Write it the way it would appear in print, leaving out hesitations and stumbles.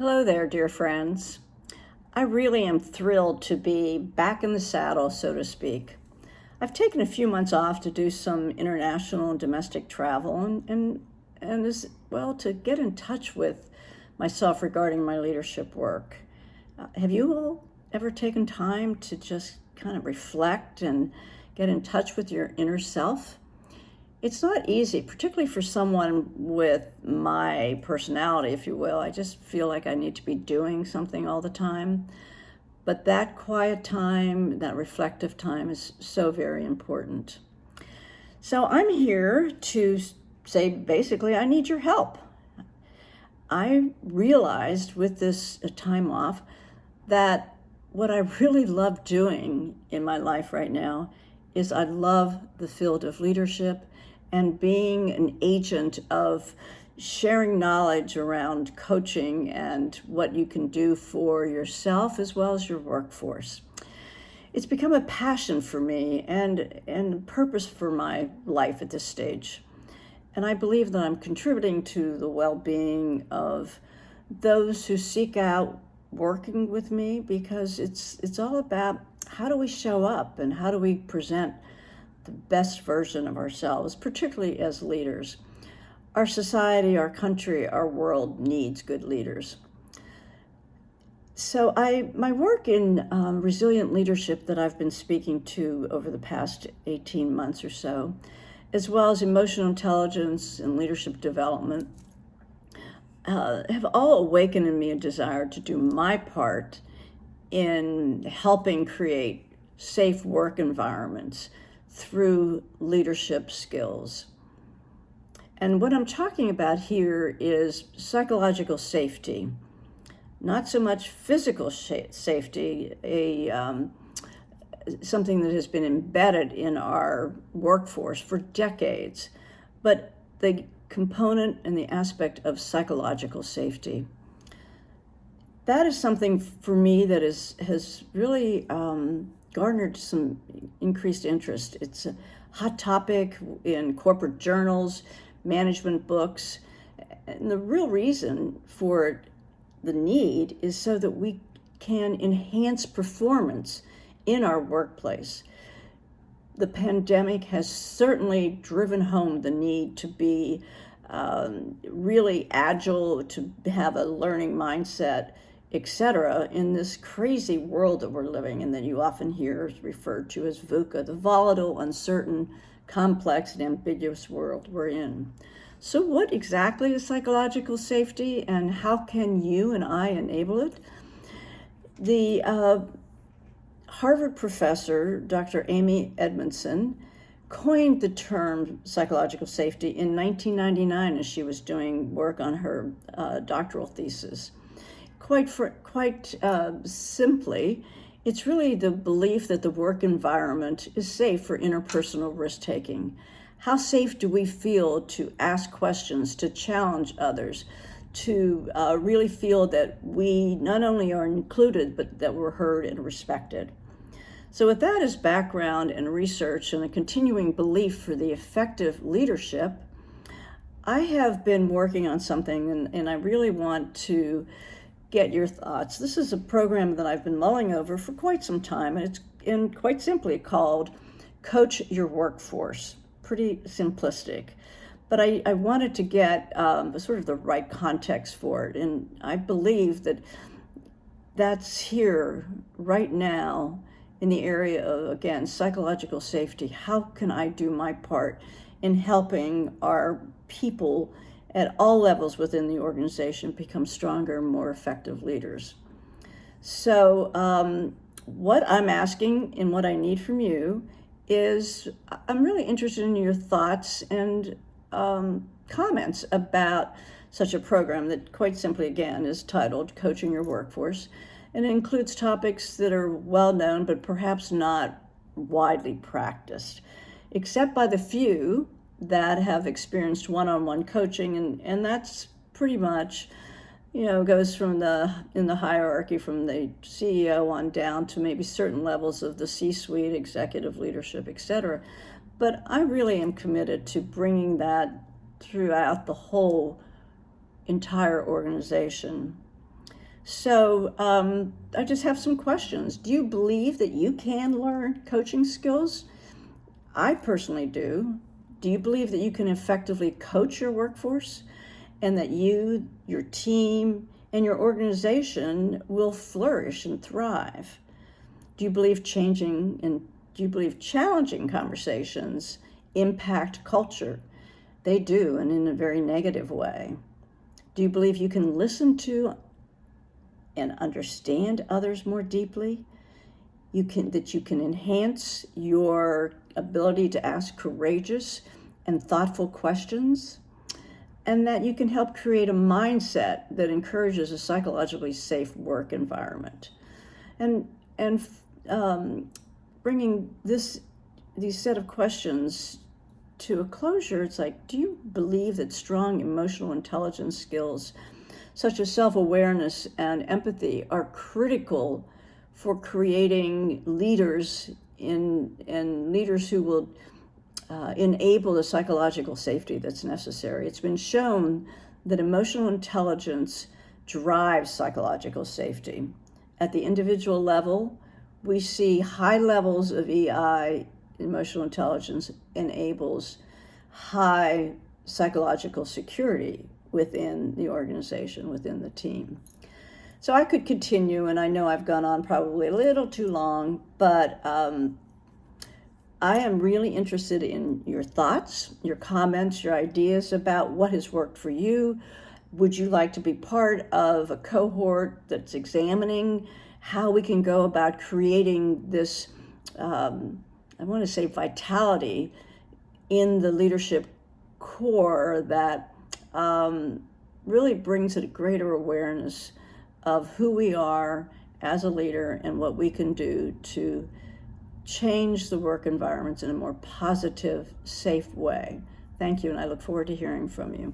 Hello there, dear friends. I really am thrilled to be back in the saddle, so to speak. I've taken a few months off to do some international and domestic travel and as well to get in touch with myself regarding my leadership work. Have you all ever taken time to just kind of reflect and get in touch with your inner self? It's not easy, particularly for someone with my personality, if you will. I just feel like I need to be doing something all the time. But that quiet time, that reflective time is so very important. So I'm here to say, basically, I need your help. I realized with this time off that what I really love doing in my life right now is I love the field of leadership and being an agent of sharing knowledge around coaching and what you can do for yourself as well as your workforce. It's become a passion for me and purpose for my life at this stage. And I believe that I'm contributing to the well-being of those who seek out working with me, because it's all about how do we show up and how do we present the best version of ourselves, particularly as leaders. Our society, our country, our world needs good leaders. So my work in resilient leadership that I've been speaking to over the past 18 months or so, as well as emotional intelligence and leadership development, have all awakened in me a desire to do my part in helping create safe work environments through leadership skills. And what I'm talking about here is psychological safety, not so much physical safety, something that has been embedded in our workforce for decades, but the component and the aspect of psychological safety. That is something for me that has really garnered some increased interest. It's a hot topic in corporate journals, management books, and the real reason for the need is so that we can enhance performance in our workplace. The pandemic has certainly driven home the need to be really agile, to have a learning mindset, etc., in this crazy world that we're living in, that you often hear referred to as VUCA, the volatile, uncertain, complex, and ambiguous world we're in. So what exactly is psychological safety, and how can you and I enable it? The Harvard professor, Dr. Amy Edmondson, coined the term psychological safety in 1999 as she was doing work on her doctoral thesis. Quite simply, it's really the belief that the work environment is safe for interpersonal risk-taking. How safe do we feel to ask questions, to challenge others, to really feel that we not only are included, but that we're heard and respected? So with that as background and research and a continuing belief for the effective leadership, I have been working on something, and I really want to get your thoughts. This is a program that I've been mulling over for quite some time, and it's quite simply called Coach Your Workforce. Pretty simplistic, but I wanted to get sort of the right context for it, and I believe that that's here right now in the area of, again, psychological safety. How can I do my part in helping our people at all levels within the organization become stronger, more effective leaders? So what I'm asking and what I need from you is, I'm really interested in your thoughts and comments about such a program that quite simply, again, is titled Coaching Your Workforce, and it includes topics that are well known but perhaps not widely practiced, except by the few that have experienced one-on-one coaching, and that's pretty much, goes from in the hierarchy from the CEO on down to maybe certain levels of the C-suite, executive leadership, etc. But I really am committed to bringing that throughout the whole entire organization. So I just have some questions. Do you believe that you can learn coaching skills? I personally do. Do you believe that you can effectively coach your workforce and that you, your team, and your organization will flourish and thrive? Do you believe challenging conversations impact culture? They do, and in a very negative way. Do you believe you can listen to and understand others more deeply? That you can enhance your ability to ask courageous and thoughtful questions, and that you can help create a mindset that encourages a psychologically safe work environment. And bringing these set of questions to a closure, it's like, do you believe that strong emotional intelligence skills such as self-awareness and empathy are critical for creating leaders and leaders who will enable the psychological safety that's necessary? It's been shown that emotional intelligence drives psychological safety. At the individual level, we see high levels of EI, emotional intelligence, enables high psychological security within the organization, within the team. So I could continue, and I know I've gone on probably a little too long, but I am really interested in your thoughts, your comments, your ideas about what has worked for you. Would you like to be part of a cohort that's examining how we can go about creating this, I want to say, vitality in the leadership core that really brings a greater awareness of who we are as a leader and what we can do to change the work environments in a more positive, safe way? Thank you, and I look forward to hearing from you.